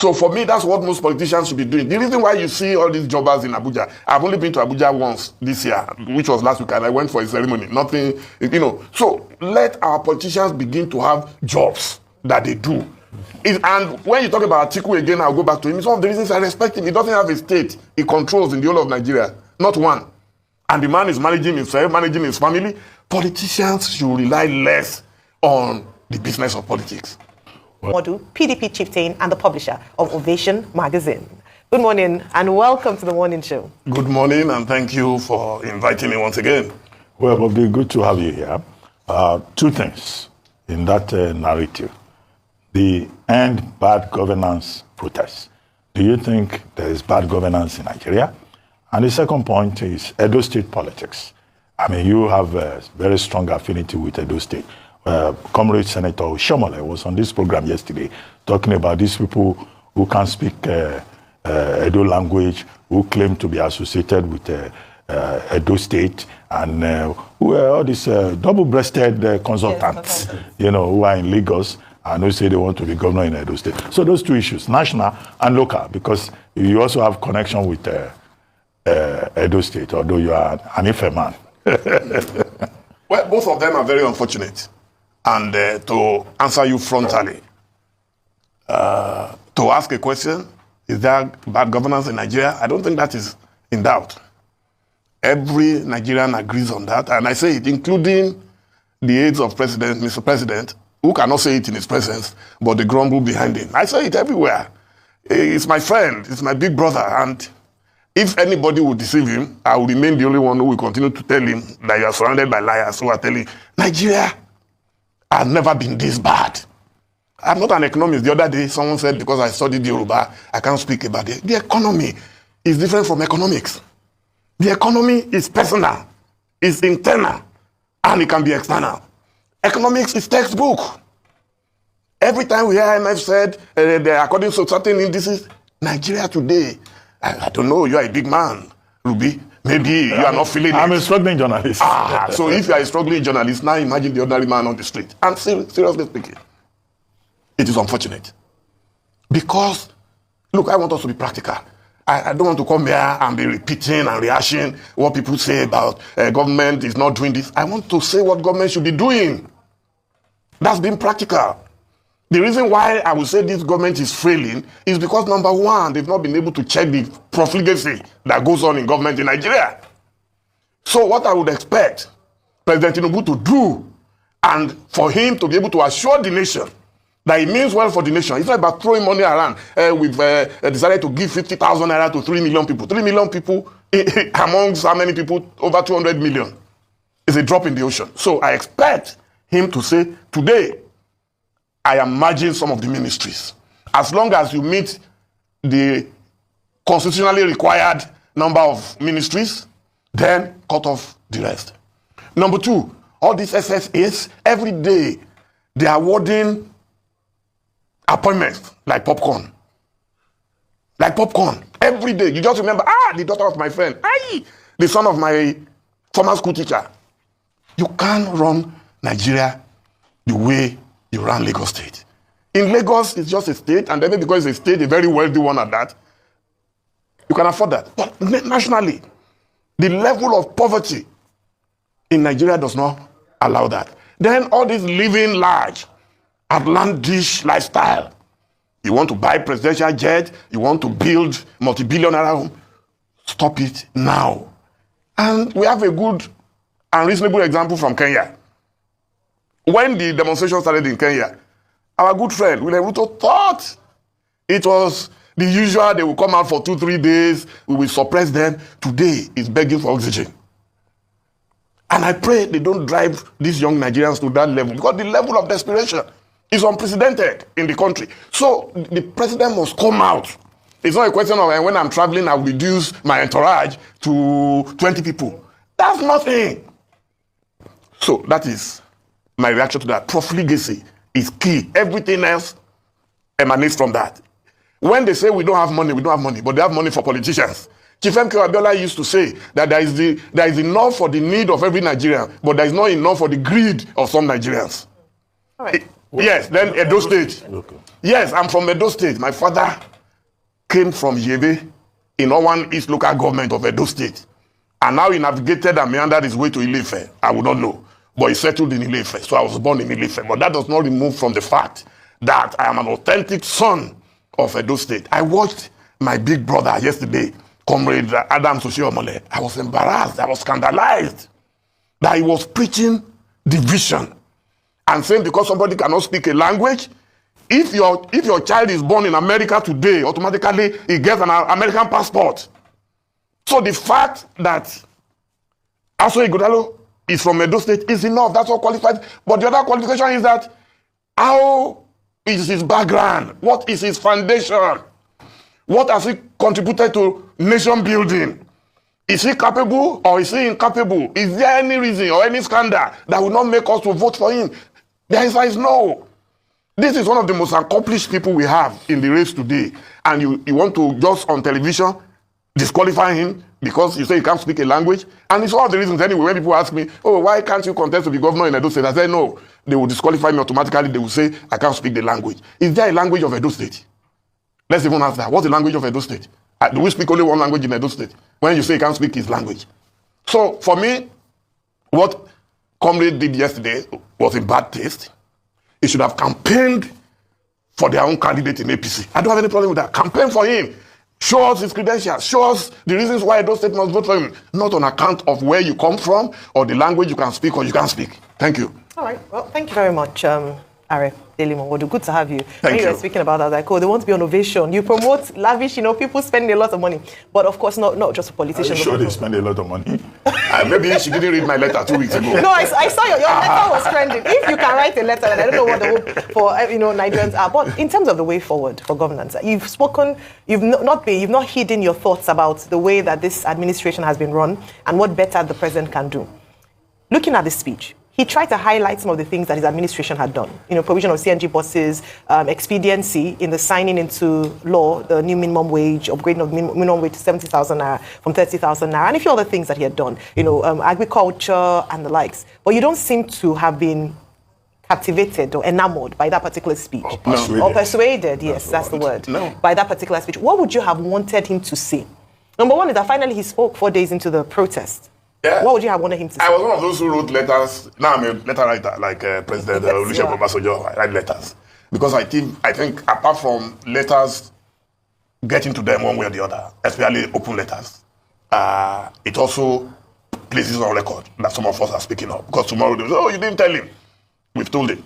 So for me, that's what most politicians should be doing. The reason why you see all these jobbers in Abuja, I've only been to Abuja once this year, which was last week, and I went for a ceremony. Nothing, So let our politicians begin to have jobs that they do. And when you talk about Atiku again, I'll go back to him. It's one of the reasons I respect him. He doesn't have a state he controls in the whole of Nigeria. Not one. And the man is managing himself, managing his family. Politicians should rely less on the business of politics. Modu, PDP chieftain and the publisher of Ovation magazine. Good morning and welcome to the morning show. Good morning and thank you for inviting me once again. Well, it will be good to have you here. Two things in that narrative. The end bad governance protest. Do you think there is bad governance in Nigeria? And the second point is Edo State politics. I mean, you have a very strong affinity with Edo State. Comrade Senator Shomole was on this program yesterday talking about these people who can't speak Edo language, who claim to be associated with Edo State, and who are all these double-breasted consultants, who are in Lagos and who say they want to be governor in Edo State. So those two issues, national and local, because you also have connection with Edo State, although you are an Ife man. Well, both of them are very unfortunate. And to answer you frontally, to ask a question, is there bad governance in Nigeria? I don't think that is in doubt. Every Nigerian agrees on that, and I say it, including the aides of President, Mr. President, who cannot say it in his presence, but they grumble behind him. I say it everywhere. It's my friend, it's my big brother, and if anybody would deceive him, I will remain the only one who will continue to tell him that you are surrounded by liars who are telling Nigeria has never been this bad. I'm not an economist. The other day, someone said, because I studied Yoruba, I can't speak about it. The economy is different from economics. The economy is personal, it's internal, and it can be external. Economics is textbook. Every time we hear IMF said, according to certain indices, Nigeria today, I don't know, you are a big man, Ruby. Maybe you are not feeling it. I'm a struggling journalist. So if you are a struggling journalist, now imagine the ordinary man on the street. And seriously speaking, it is unfortunate. Because, look, I want us to be practical. I don't want to come here and be repeating and rehashing what people say about government is not doing this. I want to say what government should be doing. That's being practical. The reason why I would say this government is failing is because, number one, they've not been able to check the profligacy that goes on in government in Nigeria. So what I would expect President Tinubu to do, and for him to be able to assure the nation that it means well for the nation. It's not about throwing money around. We've decided to give 50,000 naira to 3 million people. 3 million people amongst how many people? Over 200 million. It's a drop in the ocean. So I expect him to say, today, I am merging some of the ministries. As long as you meet the constitutionally required number of ministries, then cut off the rest. Number two, all these SSAs, every day, they are awarding appointments like popcorn. Like popcorn. Every day. You just remember, the daughter of my friend, the son of my former school teacher. You can't run Nigeria the way you run Lagos State. In Lagos, it's just a state, and then because it's a state, a very wealthy one at that, you can afford that. But nationally, the level of poverty in Nigeria does not allow that. Then all this living large, outlandish lifestyle. You want to buy presidential jet, you want to build multi-billionaire home, stop it now. And we have a good and reasonable example from Kenya. When the demonstration started in Kenya, our good friend William Ruto thought it was the usual, they will come out for 2-3 days, we will suppress them. Today, he's begging for oxygen. And I pray they don't drive these young Nigerians to that level, because the level of desperation is unprecedented in the country. So the president must come out. It's not a question of when I'm traveling, I'll reduce my entourage to 20 people. That's nothing. So that is my reaction to that. Profligacy is key. Everything else emanates from that. When they say we don't have money, but they have money for politicians. Chief M.K. Abiola used to say that there is enough for the need of every Nigerian, but there is not enough for the greed of some Nigerians. All right. Yes, then Edo State. Okay. Yes, I'm from Edo State. My father came from Yebe in one East local government of Edo State. And now he navigated and meandered his way to Ile-Ife. I would not know. But he settled in Ile-Ife. So I was born in Ile-Ife. But that does not remove from the fact that I am an authentic son of Edo State. I watched my big brother yesterday, Comrade Adam Oshiomhole. I was embarrassed. I was scandalized that he was preaching division and saying because somebody cannot speak a language, if your child is born in America today, automatically he gets an American passport. So the fact that Aso Ighodalo is from Edo State is enough. That's what qualifies. But the other qualification is that how is his background? What is his foundation? What has he contributed to nation building? Is he capable or is he incapable? Is there any reason or any scandal that will not make us to vote for him? The answer is no. This is one of the most accomplished people we have in the race today. And you want to just on television disqualify him because you say he can't speak a language. And it's one of the reasons anyway when people ask me, oh, why can't you contest to be governor in Edo State? I say no. They will disqualify me automatically. They will say I can't speak the language. Is there a language of Edo State? Let's even ask that. What's the language of Edo State? Do we speak only one language in Edo State? When you say you can't speak his language. So for me, what Comrade did yesterday was in bad taste. He should have campaigned for their own candidate in APC. I don't have any problem with that. Campaign for him. Show us his credentials. Show us the reasons why Edo State must vote for him. Not on account of where you come from or the language you can speak or you can't speak. Thank you. All right. Well, thank you very much, Are Dele Momodu. Good to have you. Thank you. You were speaking about that, like, oh, they want to be on ovation. You promote lavish, people spending a lot of money. But of course, not just for politicians. Are you sure they spend a lot of money? Maybe she didn't read my letter 2 weeks ago. No, I saw your letter was trending. If you can write a letter, and I don't know what the hope for Nigerians are. But in terms of the way forward for governance, you've spoken. You've not hidden your thoughts about the way that this administration has been run and what better the president can do. Looking at this speech, he tried to highlight some of the things that his administration had done. Provision of CNG buses, expediency in the signing into law, the new minimum wage, upgrading of minimum wage to 70,000 naira from 30,000 naira, and a few other things that he had done, agriculture and the likes. But you don't seem to have been captivated or enamored by that particular speech. Or persuaded, yes, that's the word. No. By that particular speech. What would you have wanted him to say? Number one is that finally he spoke 4 days into the protest. Yeah. What would you have wanted him to say? I was one of those who wrote letters. Now I'm a letter writer, like President Olusegun Obasanjo. I write letters. Because I think apart from letters getting to them one way or the other, especially open letters, it also places on record that some of us are speaking up. Because tomorrow they will say, oh, you didn't tell him. We've told him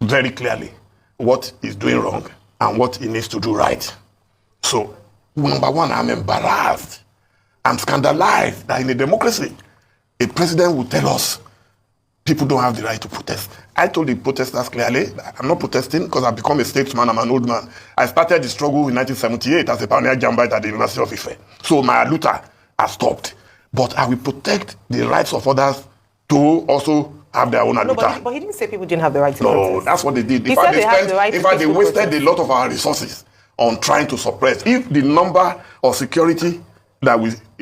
very clearly what he's doing wrong and what he needs to do right. So, number one, I'm embarrassed. I'm scandalized that in a democracy, a president will tell us people don't have the right to protest. I told the protesters clearly that I'm not protesting because I've become a statesman, I'm an old man. I started the struggle in 1978 as a pioneer jambite at the University of Ife. So my Luther has stopped. But I will protect the rights of others to also have their own aluta. But he didn't say people didn't have the right to protest. No, that's what they did. He said they had the right to they wasted protest. a lot of our resources on trying to suppress. If the number of security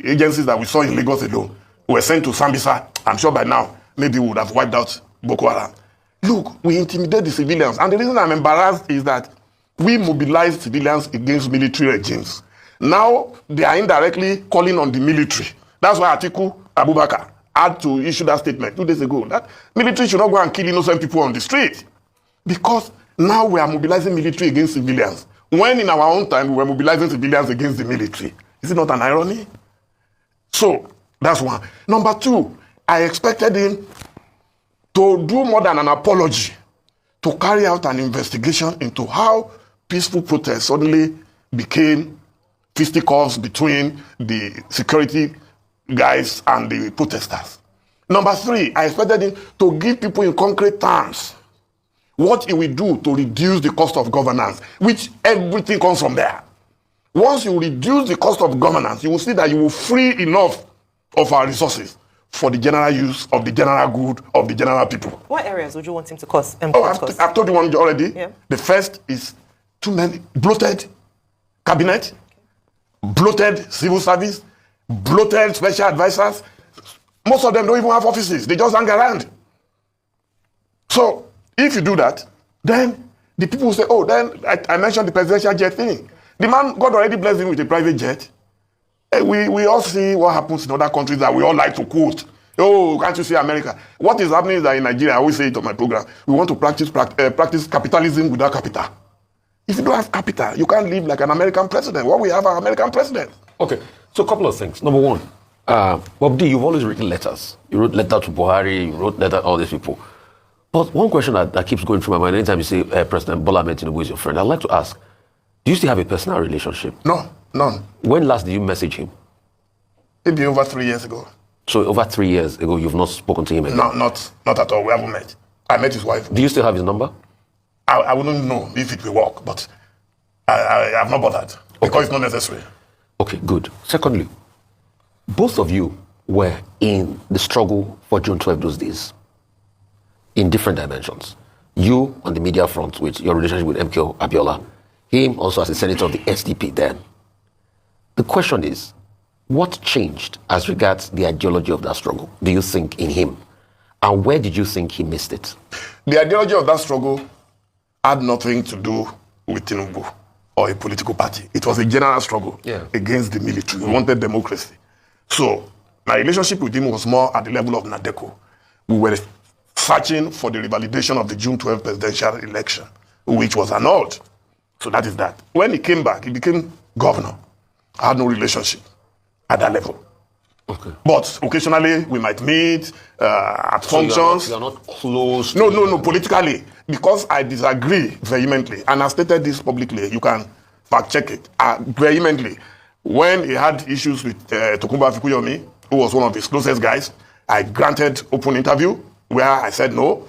agencies that we saw in Lagos alone were sent to Sambisa, I'm sure by now, maybe we would have wiped out Boko Haram. Look, we intimidate the civilians. And the reason I'm embarrassed is that we mobilize civilians against military regimes. Now, they are indirectly calling on the military. That's why Atiku Abubakar had to issue that statement 2 days ago. That military should not go and kill innocent people on the street. Because now we are mobilizing military against civilians. When in our own time, we were mobilizing civilians against the military. Is it not an irony? So, that's one. Number two, I expected him to do more than an apology, to carry out an investigation into how peaceful protests suddenly became fisticuffs between the security guys and the protesters. Number three, I expected him to give people in concrete terms what he will do to reduce the cost of governance, which everything comes from there. Once you reduce the cost of governance, you will see that you will free enough of our resources for the general use of the general good of the general people. What areas would you want him to cost? I've told you one already. Yeah. The first is too many bloated cabinet, bloated civil service, bloated special advisors. Most of them don't even have offices. They just hang around. So if you do that, then the people will say, oh, then I mentioned the presidential jet thing. The man, God already blessed him with a private jet. We all see what happens in other countries that we all like to quote. Oh, can't you see America? What is happening is that in Nigeria, I always say it on my program, we want to practice capitalism without capital. If you don't have capital, you can't live like an American president. What we have an American president. Okay, so a couple of things. Number one, Bob D, you've always written letters. You wrote letter to Buhari, you wrote letter to all these people. But one question that keeps going through my mind anytime you say President Bola Ahmed Tinubu is your friend, I'd like to ask, do you still have a personal relationship? No, none. When last did you message him? Maybe over 3 years ago. So over 3 years ago, you've not spoken to him again? No, not at all. We haven't met. I met his wife. Do you still have his number? I wouldn't know if it will work, but I have not bothered because it's not necessary. Okay, good. Secondly, both of you were in the struggle for June 12 those days in different dimensions. You on the media front with your relationship with MKO Abiola, him also as a senator of the SDP then. The question is, what changed as regards the ideology of that struggle, do you think, in him? And where did you think he missed it? The ideology of that struggle had nothing to do with Tinubu or a political party. It was a general struggle against the military. We wanted democracy. So my relationship with him was more at the level of Nadeko. We were searching for the revalidation of the June 12 presidential election, which was annulled. So that is that. When he came back, he became governor. I had no relationship at that level. Okay. But occasionally we might meet at functions. You're not close. No, politically. Because I disagree vehemently, and I stated this publicly, you can fact check it, vehemently. When he had issues with Tokunbo Afikuyomi, who was one of his closest guys, I granted open interview where I said, no,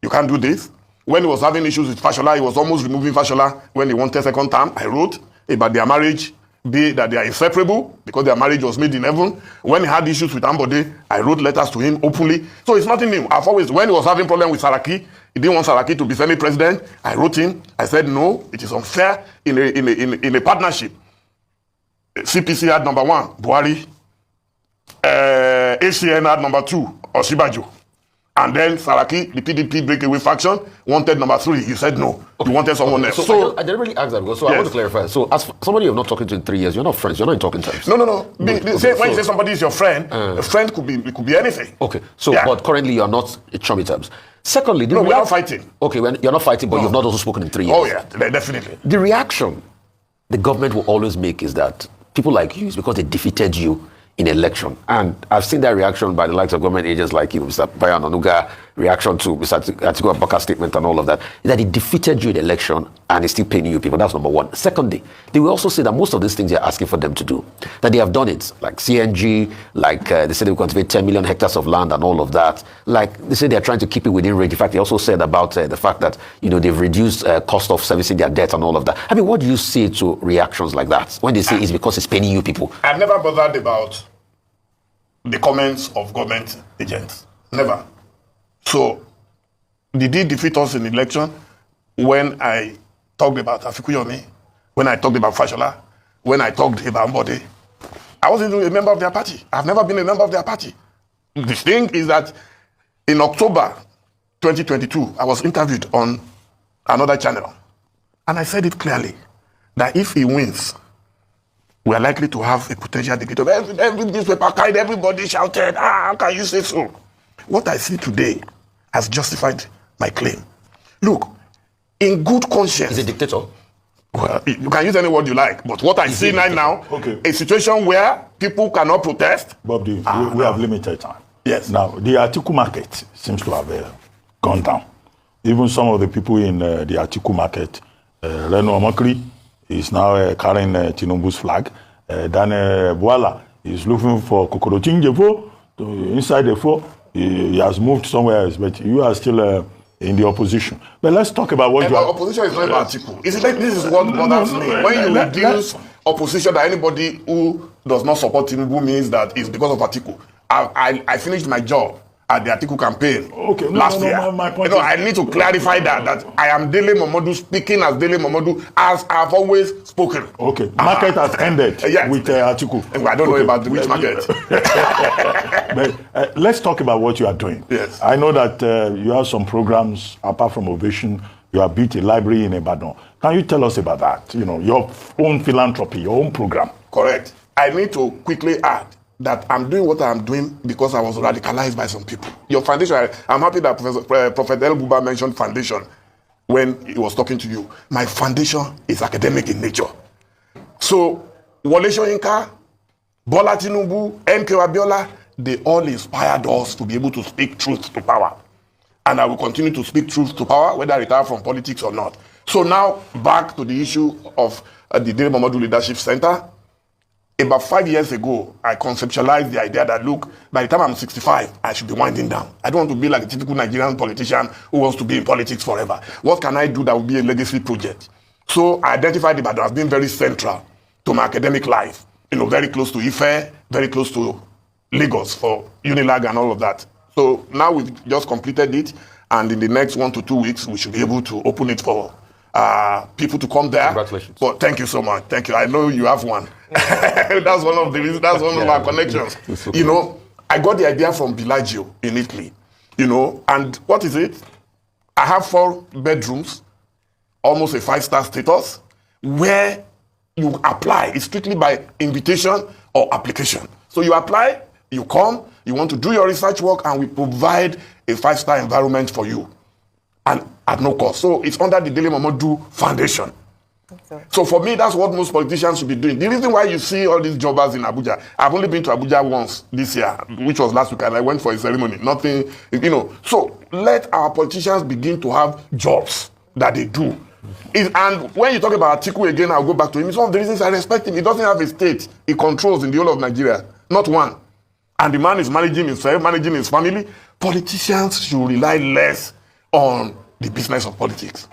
you can't do this. When he was having issues with Fashola, he was almost removing Fashola when he wanted second term. I wrote about their marriage, that they are inseparable because their marriage was made in heaven. When he had issues with Ambode, I wrote letters to him openly. So it's nothing new. I've always, when he was having problem with Saraki, he didn't want Saraki to be Senate president. I wrote him. I said, no, it is unfair in a partnership. CPC had number 1, Buhari. ACN had number 2, Oshibajo. And then Saraki, the PDP breakaway faction, wanted number 3. You said no. You wanted someone else. So I didn't really ask that because I want to clarify. So as somebody you're not talking to in 3 years, you're not friends. You're not in talking terms. No. When you say somebody is your friend, a friend could be anything. Okay. So but currently you're not in chummy terms. Secondly, we're not fighting. Okay, you're not fighting, but you've not also spoken in 3 years. Oh yeah, definitely. The reaction the government will always make is that people like you, is because they defeated you in election. And I've seen that reaction by the likes of government agents like you, Mr. Bayan Onuga, reaction to Mr. Atiku Abubakar statement and all of that, that he defeated you in election and is still paying you people. That's number one. Secondly, they will also say that most of these things you're asking for them to do, that they have done it, like CNG, like they said they will cultivate 10 million hectares of land and all of that. Like they say they're trying to keep it within range. In fact, they also said about the fact that, they've reduced cost of servicing their debt and all of that. I mean, what do you say to reactions like that when they say it's because it's paying you people? I've never bothered about the comments of government agents. Never. So, did he defeat us in the election when I talked about Afikuyomi, when I talked about Fashola, when I talked about Mbode? I wasn't even a member of their party. I've never been a member of their party. The thing is that in October 2022, I was interviewed on another channel. And I said it clearly, that if he wins, we are likely to have a potential dictator. Every newspaper carried, everybody shouted, how can you say so? What I see today has justified my claim. Look, in good conscience... Is a dictator? Well, you can use any word you like, but what I see right now, a situation where people cannot protest... Bob, we have limited time. Yes. Now, the Atiku market seems to have gone down. Even some of the people in the Atiku market, Reno Omakri, is now carrying Tinubu's flag. Dan Bwala is looking for Kokorotinjefo inside the four. He has moved somewhere else, but you are still in the opposition. But let's talk about what opposition is not about Atiku. This is what bothers me. When you reduce opposition that anybody who does not support Tinubu means that it's because of Atiku. I finished my job at the Atiku campaign last year. My point I need to clarify that I am Dele Momodu speaking as Dele Momodu as I've always spoken. Okay, market has ended with Atiku. I don't know about which market. But let's talk about what you are doing. Yes. I know that you have some programs apart from Ovation You have built a library in Ibadan. Can you tell us about that? You know, your own philanthropy, your own program. Correct. I need to quickly add that I'm doing what I'm doing because I was radicalized by some people. Your foundation, I'm happy that Prophet Dele Momodu mentioned foundation when he was talking to you. My foundation is academic in nature. So, Wole Soyinka, Bola Tinubu, MK Abiola, they all inspired us to be able to speak truth to power. And I will continue to speak truth to power, whether I retire from politics or not. So now, back to the issue of the Dele Momodu Leadership Center. About 5 years ago, I conceptualized the idea that, look, by the time I'm 65, I should be winding down. I don't want to be like a typical Nigerian politician who wants to be in politics forever. What can I do that will be a legacy project? So I identified Ibadan as being very central to my academic life. You know, very close to Ife, very close to Lagos for Unilag and all of that. So now we've just completed it, and in the next 1 to 2 weeks, we should be able to open it for people to come there. Congratulations. But thank you so much. Thank you. I know you have one. That's one of the reasons. That's one of our connections. You know, I got the idea from Bellagio in Italy. You know, and what is it? I have 4 bedrooms, almost a 5-star status, where you apply. It's strictly by invitation or application. So you apply, you come, you want to do your research work, and we provide a 5-star environment for you, and at no cost. So it's under the Dele Momodu Foundation. So for me, that's what most politicians should be doing. The reason why you see all these jobbers in Abuja, I've only been to Abuja once this year, which was last week, and I went for a ceremony. Nothing, you know. So let our politicians begin to have jobs that they do. And when you talk about Atiku again, I'll go back to him. It's one of the reasons I respect him. He doesn't have a state he controls in the whole of Nigeria. Not one. And the man is managing himself, managing his family. Politicians should rely less on the business of politics.